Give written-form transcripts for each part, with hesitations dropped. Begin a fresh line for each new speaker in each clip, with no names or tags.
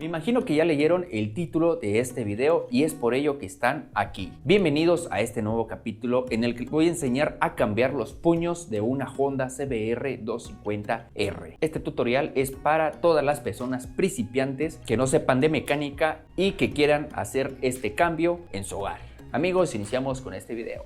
Me imagino que ya leyeron el título de este video y es por ello que están aquí. Bienvenidos a este nuevo capítulo en el que voy a enseñar a cambiar los puños de una Honda CBR 250R. Este tutorial es para todas las personas principiantes que no sepan de mecánica y que quieran hacer este cambio en su hogar. Amigos, iniciamos con este video.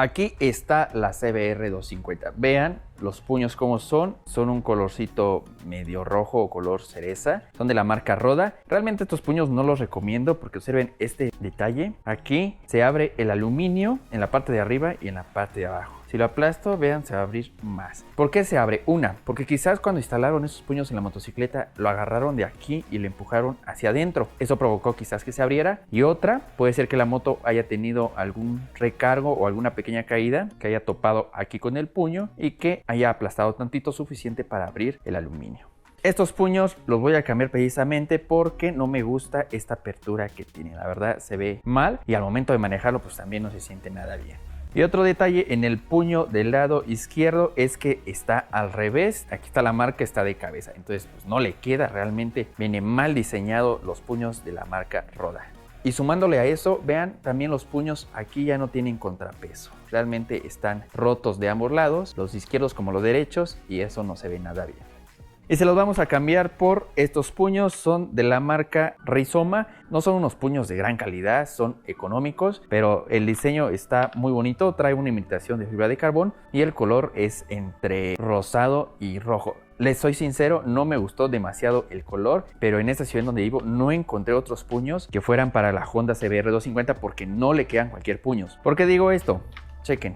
Aquí está la CBR 250. Vean los puños como son un colorcito medio rojo o color cereza. Son de la marca Roda. Realmente estos puños no los recomiendo porque observen este detalle. Aquí se abre el aluminio en la parte de arriba y en la parte de abajo. Si lo aplasto, vean, se va a abrir más. ¿Por qué se abre? Una, porque quizás cuando instalaron esos puños en la motocicleta lo agarraron de aquí y lo empujaron hacia adentro. Eso provocó quizás que se abriera. Y otra, puede ser que la moto haya tenido algún recargo o alguna pequeña caída que haya topado aquí con el puño y que haya aplastado tantito suficiente para abrir el aluminio. Estos puños los voy a cambiar precisamente porque no me gusta esta apertura que tiene. La verdad se ve mal y al momento de manejarlo pues también no se siente nada bien. Y otro detalle en el puño del lado izquierdo es que está al revés. Aquí está la marca, está de cabeza. Entonces pues no le queda, realmente viene mal diseñado los puños de la marca Roda. Y sumándole a eso, vean, también los puños aquí ya no tienen contrapeso. Realmente están rotos de ambos lados, los izquierdos como los derechos, y eso no se ve nada bien. Y se los vamos a cambiar por estos puños, son de la marca Rizoma. No son unos puños de gran calidad, son económicos, pero el diseño está muy bonito. Trae una imitación de fibra de carbón y el color es entre rosado y rojo. Les soy sincero, no me gustó demasiado el color, pero en esta ciudad donde vivo no encontré otros puños que fueran para la Honda CBR 250 porque no le quedan cualquier puños. ¿Por qué digo esto? Chequen.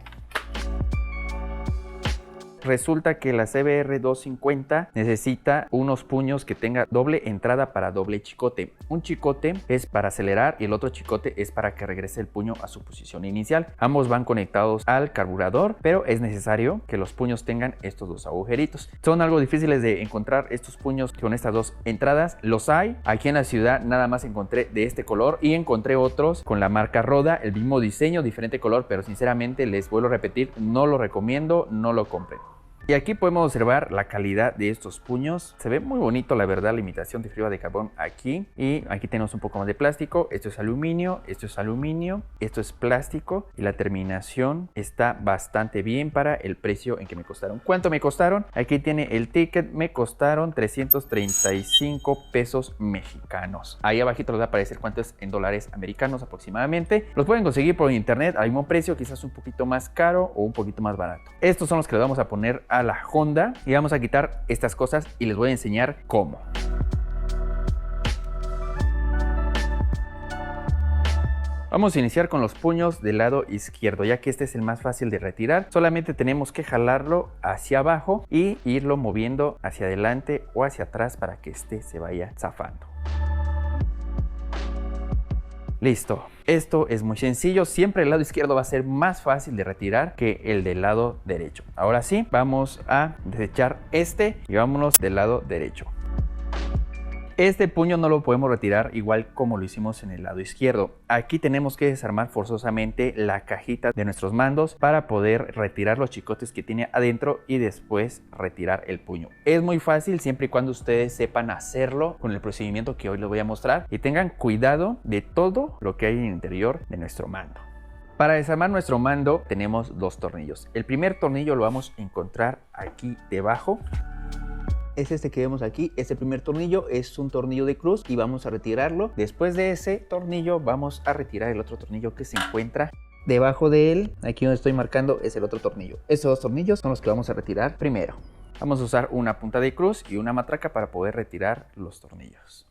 Resulta que la CBR 250 necesita unos puños que tenga doble entrada para doble chicote. Un chicote es para acelerar y el otro chicote es para que regrese el puño a su posición inicial. Ambos van conectados al carburador, pero es necesario que los puños tengan estos dos agujeritos. Son algo difíciles de encontrar estos puños con estas dos entradas. Los hay. Aquí en la ciudad nada más encontré de este color y encontré otros con la marca Roda, el mismo diseño, diferente color, pero sinceramente les vuelvo a repetir, no lo recomiendo, no lo compren. Y aquí podemos observar la calidad de estos puños. Se ve muy bonito, la verdad, la imitación de fibra de carbón aquí. Y aquí tenemos un poco más de plástico. Esto es aluminio, esto es plástico. Y la terminación está bastante bien para el precio en que me costaron. ¿Cuánto me costaron? Aquí tiene el ticket. Me costaron 335 pesos mexicanos. Ahí abajito les va a aparecer cuánto es en dólares americanos aproximadamente. Los pueden conseguir por internet al mismo precio, quizás un poquito más caro o un poquito más barato. Estos son los que les vamos a poner a la Honda y vamos a quitar estas cosas y les voy a enseñar cómo. Vamos a iniciar con los puños del lado izquierdo, ya que este es el más fácil de retirar. Solamente tenemos que jalarlo hacia abajo y irlo moviendo hacia adelante o hacia atrás para que este se vaya zafando. Listo. Esto es muy sencillo, siempre el lado izquierdo va a ser más fácil de retirar que el del lado derecho. Ahora sí, vamos a desechar este y vámonos del lado derecho. Este puño no lo podemos retirar igual como lo hicimos en el lado izquierdo. Aquí tenemos que desarmar forzosamente la cajita de nuestros mandos para poder retirar los chicotes que tiene adentro y después retirar el puño. Es muy fácil siempre y cuando ustedes sepan hacerlo con el procedimiento que hoy les voy a mostrar y tengan cuidado de todo lo que hay en el interior de nuestro mando. Para desarmar nuestro mando tenemos dos tornillos. El primer tornillo lo vamos a encontrar aquí debajo. Es este que vemos aquí, este primer tornillo es un tornillo de cruz y vamos a retirarlo. Después de ese tornillo vamos a retirar el otro tornillo que se encuentra debajo de él. Aquí donde estoy marcando es el otro tornillo. Estos dos tornillos son los que vamos a retirar primero. Vamos a usar una punta de cruz y una matraca para poder retirar los tornillos.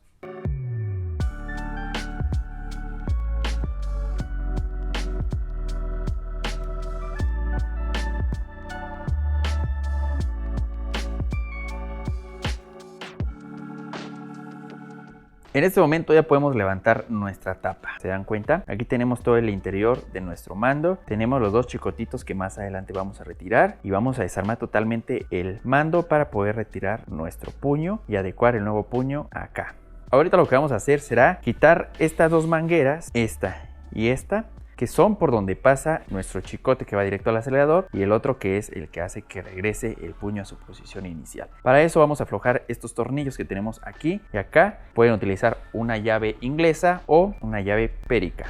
En este momento ya podemos levantar nuestra tapa. ¿Se dan cuenta? Aquí tenemos todo el interior de nuestro mando. Tenemos los dos chicotitos que más adelante vamos a retirar. Y vamos a desarmar totalmente el mando para poder retirar nuestro puño y adecuar el nuevo puño acá. Ahorita lo que vamos a hacer será quitar estas dos mangueras, esta y esta, que son por donde pasa nuestro chicote que va directo al acelerador, y el otro que es el que hace que regrese el puño a su posición inicial. Para eso vamos a aflojar estos tornillos que tenemos aquí y acá. Pueden utilizar una llave inglesa o una llave périca.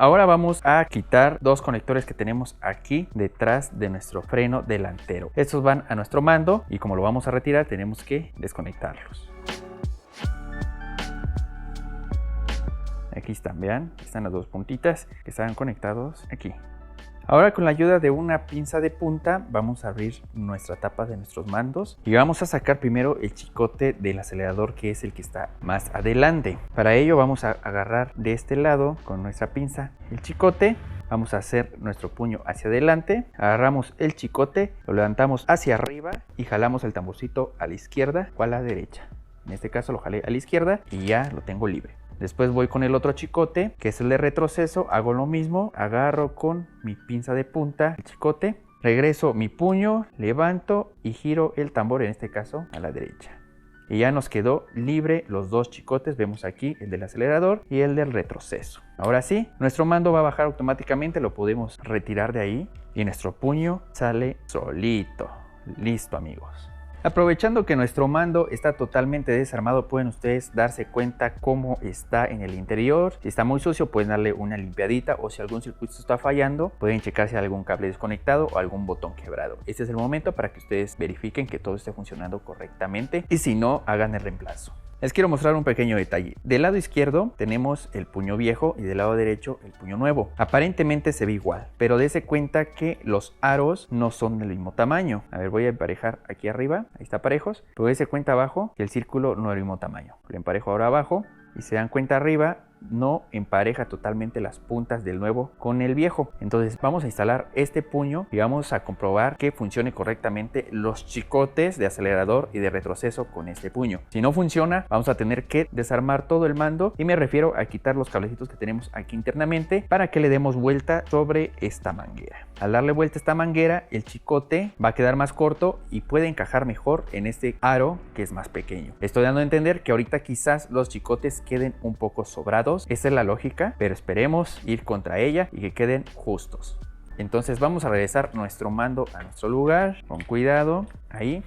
Ahora vamos a quitar dos conectores que tenemos aquí detrás de nuestro freno delantero. Estos van a nuestro mando y como lo vamos a retirar tenemos que desconectarlos. Aquí están, vean, están las dos puntitas que están conectados aquí. Ahora con la ayuda de una pinza de punta vamos a abrir nuestra tapa de nuestros mandos y vamos a sacar primero el chicote del acelerador, que es el que está más adelante. Para ello vamos a agarrar de este lado con nuestra pinza el chicote, vamos a hacer nuestro puño hacia adelante, agarramos el chicote, lo levantamos hacia arriba y jalamos el tamborcito a la izquierda o a la derecha. En este caso lo jalé a la izquierda y ya lo tengo libre. Después voy con el otro chicote, que es el de retroceso, hago lo mismo, agarro con mi pinza de punta el chicote, regreso mi puño, levanto y giro el tambor, en este caso a la derecha. Y ya nos quedó libre los dos chicotes, vemos aquí el del acelerador y el del retroceso. Ahora sí, nuestro mando va a bajar automáticamente, lo podemos retirar de ahí y nuestro puño sale solito. Listo, amigos. Aprovechando que nuestro mando está totalmente desarmado, pueden ustedes darse cuenta cómo está en el interior. Si está muy sucio pueden darle una limpiadita, o si algún circuito está fallando pueden checar si hay algún cable desconectado o algún botón quebrado. Este es el momento para que ustedes verifiquen que todo esté funcionando correctamente y si no, hagan el reemplazo. Les quiero mostrar un pequeño detalle. Del lado izquierdo tenemos el puño viejo y del lado derecho el puño nuevo. Aparentemente se ve igual, pero dése cuenta que los aros no son del mismo tamaño. A ver, voy a emparejar aquí arriba, ahí está parejos, pero dése cuenta abajo que el círculo no es del mismo tamaño. Lo emparejo ahora abajo y se dan cuenta arriba no empareja totalmente las puntas del nuevo con el viejo. Entonces vamos a instalar este puño y vamos a comprobar que funcione correctamente los chicotes de acelerador y de retroceso con este puño. Si no funciona, vamos a tener que desarmar todo el mando, y me refiero a quitar los cablecitos que tenemos aquí internamente para que le demos vuelta sobre esta manguera. Al darle vuelta a esta manguera, el chicote va a quedar más corto y puede encajar mejor en este aro que es más pequeño. Estoy dando a entender que ahorita quizás los chicotes queden un poco sobrados. Esa es la lógica, pero esperemos ir contra ella y que queden justos. Entonces vamos a regresar nuestro mando a nuestro lugar con cuidado. Ahí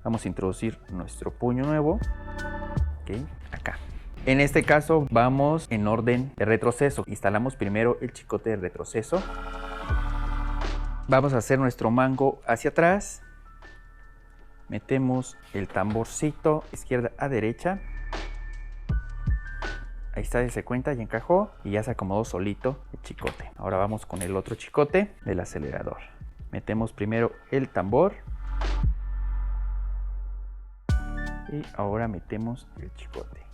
vamos a introducir nuestro puño nuevo. Ok, acá. En este caso vamos en orden de retroceso. Instalamos primero el chicote de retroceso. Vamos a hacer nuestro mango hacia atrás. Metemos el tamborcito izquierda a derecha. Ahí está, se cuenta, ya encajó y ya se acomodó solito el chicote. Ahora vamos con el otro chicote del acelerador. Metemos primero el tambor. Y ahora metemos el chicote.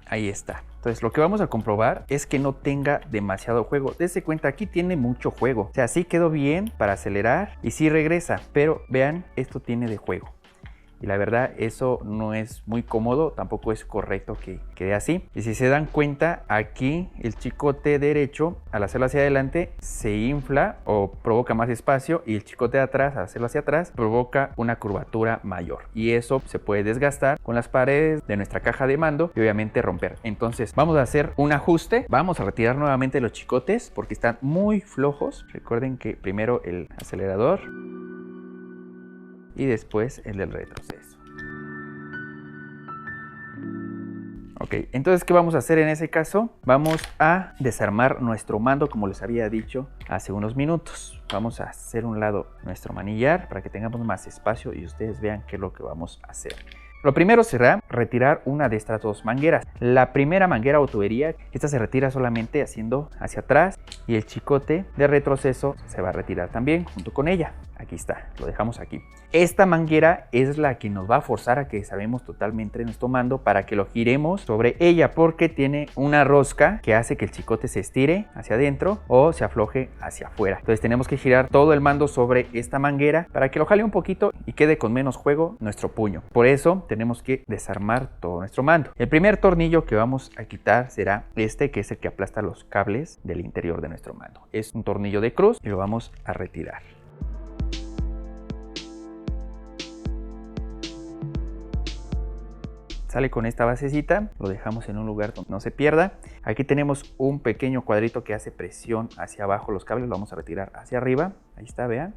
Ahí está. Entonces lo que vamos a comprobar es que no tenga demasiado juego. Dese cuenta, aquí tiene mucho juego. O sea, sí quedó bien para acelerar y sí regresa. Pero vean, esto tiene de juego. Y la verdad, eso no es muy cómodo, tampoco es correcto que quede así. Y si se dan cuenta, aquí el chicote derecho, al hacerlo hacia adelante, se infla o provoca más espacio, y el chicote de atrás, al hacerlo hacia atrás, provoca una curvatura mayor. Y eso se puede desgastar con las paredes de nuestra caja de mando y obviamente romper. Entonces vamos a hacer un ajuste. Vamos a retirar nuevamente los chicotes porque están muy flojos. Recuerden que primero el acelerador y después el del retroceso. Ok, entonces ¿qué vamos a hacer en ese caso? Vamos a desarmar nuestro mando, como les había dicho hace unos minutos. Vamos a hacer un lado nuestro manillar para que tengamos más espacio y ustedes vean qué es lo que vamos a hacer. Lo primero será retirar una de estas dos mangueras. La primera manguera o tubería, esta se retira solamente haciendo hacia atrás y el chicote de retroceso se va a retirar también junto con ella. Aquí está, lo dejamos aquí. Esta manguera es la que nos va a forzar a que desarmemos totalmente nuestro mando para que lo giremos sobre ella, porque tiene una rosca que hace que el chicote se estire hacia adentro o se afloje hacia afuera. Entonces tenemos que girar todo el mando sobre esta manguera para que lo jale un poquito y quede con menos juego nuestro puño. Por eso tenemos que desarmar todo nuestro mando. El primer tornillo que vamos a quitar será este, que es el que aplasta los cables del interior de nuestro mando. Es un tornillo de cruz y lo vamos a retirar. Sale con esta basecita, lo dejamos en un lugar donde no se pierda. Aquí tenemos un pequeño cuadrito que hace presión hacia abajo los cables, lo vamos a retirar hacia arriba. Ahí está, vean.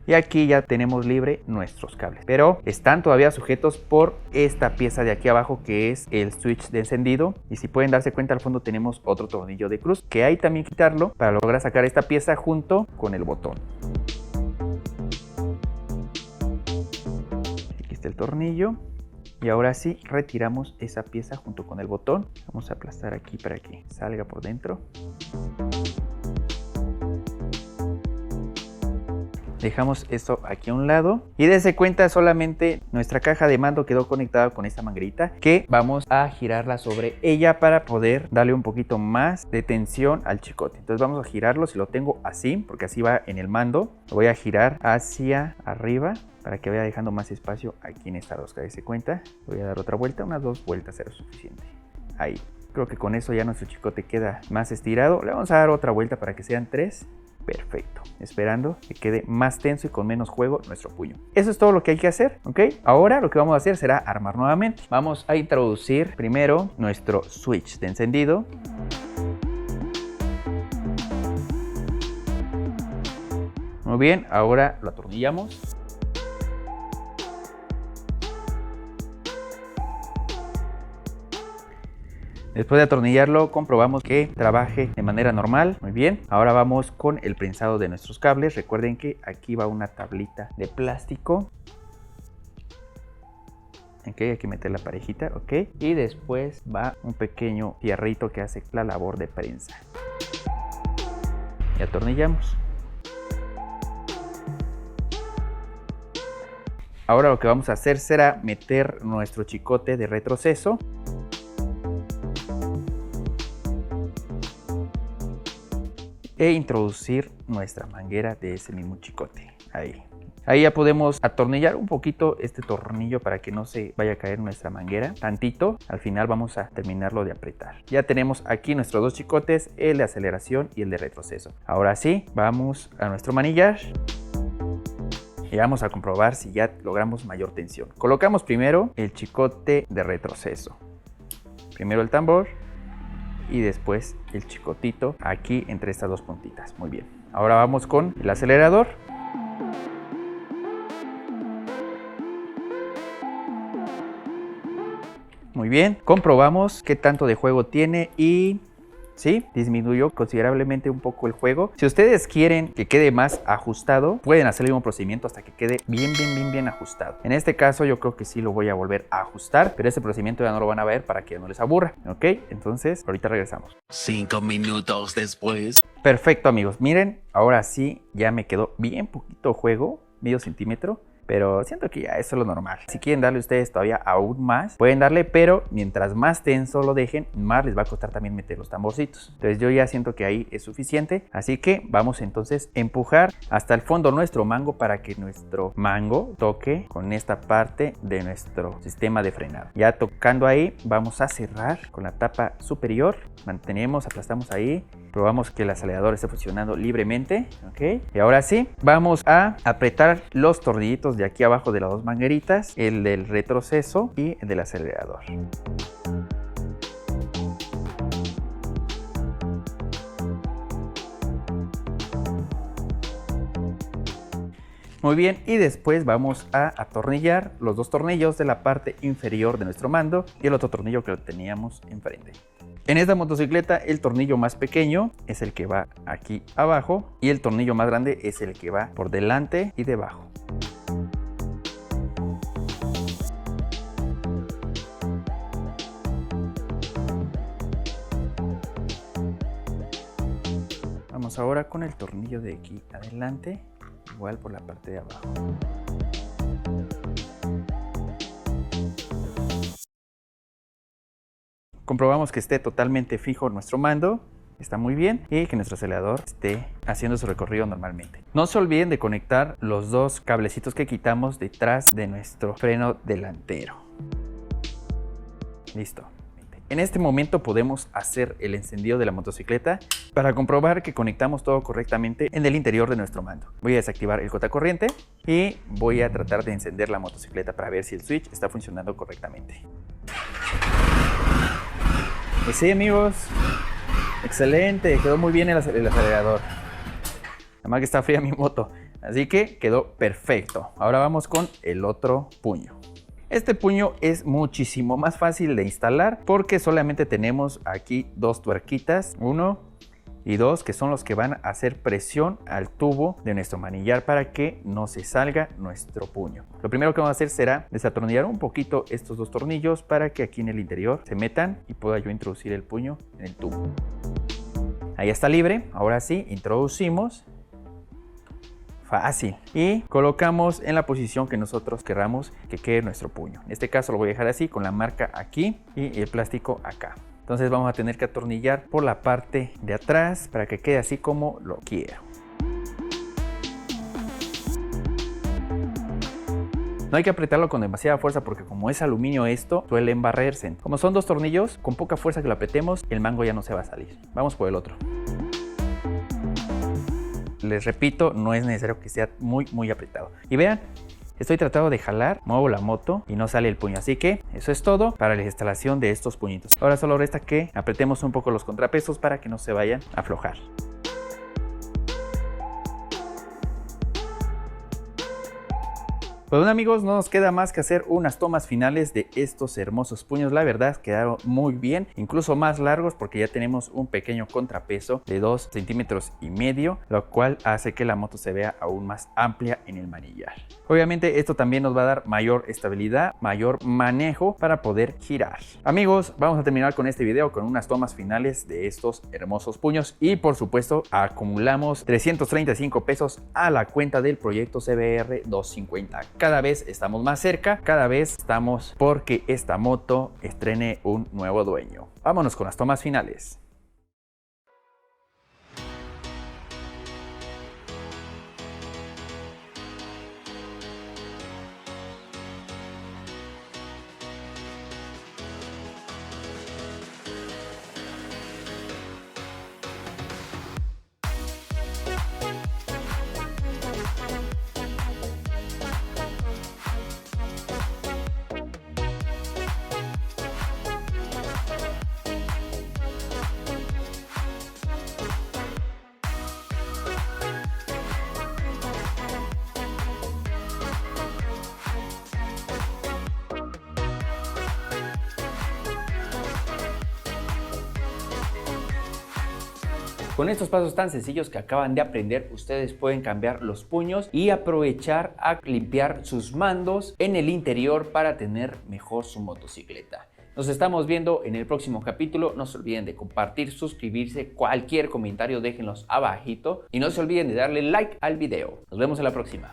Y aquí ya tenemos libre nuestros cables, pero están todavía sujetos por esta pieza de aquí abajo, que es el switch de encendido. Y si pueden darse cuenta, al fondo tenemos otro tornillo de cruz, que hay también quitarlo para lograr sacar esta pieza junto con el botón. Aquí está el tornillo. Y ahora sí, retiramos esa pieza junto con el botón. Vamos a aplastar aquí para que salga por dentro. Dejamos esto aquí a un lado y dense cuenta, solamente nuestra caja de mando quedó conectada con esta manguerita, que vamos a girarla sobre ella para poder darle un poquito más de tensión al chicote. Entonces vamos a girarlo, si lo tengo así, porque así va en el mando, lo voy a girar hacia arriba para que vaya dejando más espacio aquí en esta rosca. Dense cuenta, voy a dar otra vuelta, unas 2 vueltas será suficiente. Ahí, creo que con eso ya nuestro chicote queda más estirado. Le vamos a dar otra vuelta para que sean 3. Perfecto, esperando que quede más tenso y con menos juego nuestro puño. Eso es todo lo que hay que hacer, ¿ok? Ahora lo que vamos a hacer será armar nuevamente. Vamos a introducir primero nuestro switch de encendido. Muy bien, ahora lo atornillamos. Después de atornillarlo, comprobamos que trabaje de manera normal. Muy bien. Ahora vamos con el prensado de nuestros cables. Recuerden que aquí va una tablita de plástico. Ok, hay que meter la parejita. Ok. Y después va un pequeño fierrito que hace la labor de prensa. Y atornillamos. Ahora lo que vamos a hacer será meter nuestro chicote de retroceso. E introducir nuestra manguera de ese mismo chicote. Ahí ya podemos atornillar un poquito este tornillo para que no se vaya a caer nuestra manguera. Tantito, al final vamos a terminarlo de apretar. Ya tenemos aquí nuestros dos chicotes, el de aceleración y el de retroceso. Ahora sí, vamos a nuestro manillar y vamos a comprobar si ya logramos mayor tensión. Colocamos primero el chicote de retroceso. Primero el tambor y después el chicotito aquí entre estas dos puntitas. Muy bien. Ahora vamos con el acelerador. Muy bien. Comprobamos qué tanto de juego tiene y sí, disminuyó considerablemente un poco el juego. Si ustedes quieren que quede más ajustado, pueden hacer el mismo procedimiento hasta que quede bien ajustado. En este caso yo creo que sí lo voy a volver a ajustar, pero este procedimiento ya no lo van a ver para que no les aburra, ¿ok? Entonces, ahorita regresamos.
5 minutos después.
Perfecto, amigos. Miren, ahora sí ya me quedó bien poquito juego, medio centímetro. Pero siento que ya eso es lo normal. Si quieren darle ustedes todavía aún más, pueden darle, pero mientras más tenso lo dejen, más les va a costar también meter los tamborcitos. Entonces yo ya siento que ahí es suficiente. Así que vamos entonces a empujar hasta el fondo nuestro mango para que nuestro mango toque con esta parte de nuestro sistema de frenado. Ya tocando ahí, vamos a cerrar con la tapa superior. Mantenemos, aplastamos ahí. Probamos que el acelerador esté funcionando libremente, ¿ok? Y ahora sí, vamos a apretar los tornillitos de aquí abajo de las dos mangueritas, el del retroceso y el del acelerador. Muy bien, y después vamos a atornillar los dos tornillos de la parte inferior de nuestro mando y el otro tornillo que lo teníamos enfrente. En esta motocicleta el tornillo más pequeño es el que va aquí abajo y el tornillo más grande es el que va por delante y debajo. Vamos ahora con el tornillo de aquí adelante, igual por la parte de abajo. Comprobamos que esté totalmente fijo nuestro mando, está muy bien, y que nuestro acelerador esté haciendo su recorrido normalmente. No se olviden de conectar los dos cablecitos que quitamos detrás de nuestro freno delantero. Listo. En este momento podemos hacer el encendido de la motocicleta para comprobar que conectamos todo correctamente en el interior de nuestro mando. Voy a desactivar el cortacorriente y voy a tratar de encender la motocicleta para ver si el switch está funcionando correctamente. Pues sí, amigos, excelente, quedó muy bien el acelerador. Además que está fría mi moto, así que quedó perfecto. Ahora vamos con el otro puño. Este puño es muchísimo más fácil de instalar porque solamente tenemos aquí dos tuerquitas, 1 y 2, que son los que van a hacer presión al tubo de nuestro manillar para que no se salga nuestro puño. Lo primero que vamos a hacer será desatornillar un poquito estos dos tornillos para que aquí en el interior se metan y pueda yo introducir el puño en el tubo. Ahí está libre. Ahora sí, introducimos. Fácil. Y colocamos en la posición que nosotros queramos que quede nuestro puño. En este caso lo voy a dejar así, con la marca aquí y el plástico acá. Entonces vamos a tener que atornillar por la parte de atrás para que quede así como lo quiero. No hay que apretarlo con demasiada fuerza porque como es aluminio esto, suele embarrarse. Como son dos tornillos, con poca fuerza que lo apretemos, el mango ya no se va a salir. Vamos por el otro. Les repito, no es necesario que sea muy apretado. Y vean, estoy tratando de jalar, muevo la moto y no sale el puño. Así que eso es todo para la instalación de estos puñitos. Ahora solo resta que apretemos un poco los contrapesos para que no se vayan a aflojar. Pues bueno, amigos, no nos queda más que hacer unas tomas finales de estos hermosos puños. La verdad quedaron muy bien, incluso más largos porque ya tenemos un pequeño contrapeso de 2,5 centímetros, lo cual hace que la moto se vea aún más amplia en el manillar. Obviamente esto también nos va a dar mayor estabilidad, mayor manejo para poder girar. Amigos, vamos a terminar con este video con unas tomas finales de estos hermosos puños y por supuesto acumulamos 335 pesos a la cuenta del proyecto CBR 250. Cada vez estamos más cerca, cada vez estamos porque esta moto estrene un nuevo dueño. Vámonos con las tomas finales. Con estos pasos tan sencillos que acaban de aprender, ustedes pueden cambiar los puños y aprovechar a limpiar sus mandos en el interior para tener mejor su motocicleta. Nos estamos viendo en el próximo capítulo. No se olviden de compartir, suscribirse, cualquier comentario déjenlos abajito y no se olviden de darle like al video. Nos vemos en la próxima.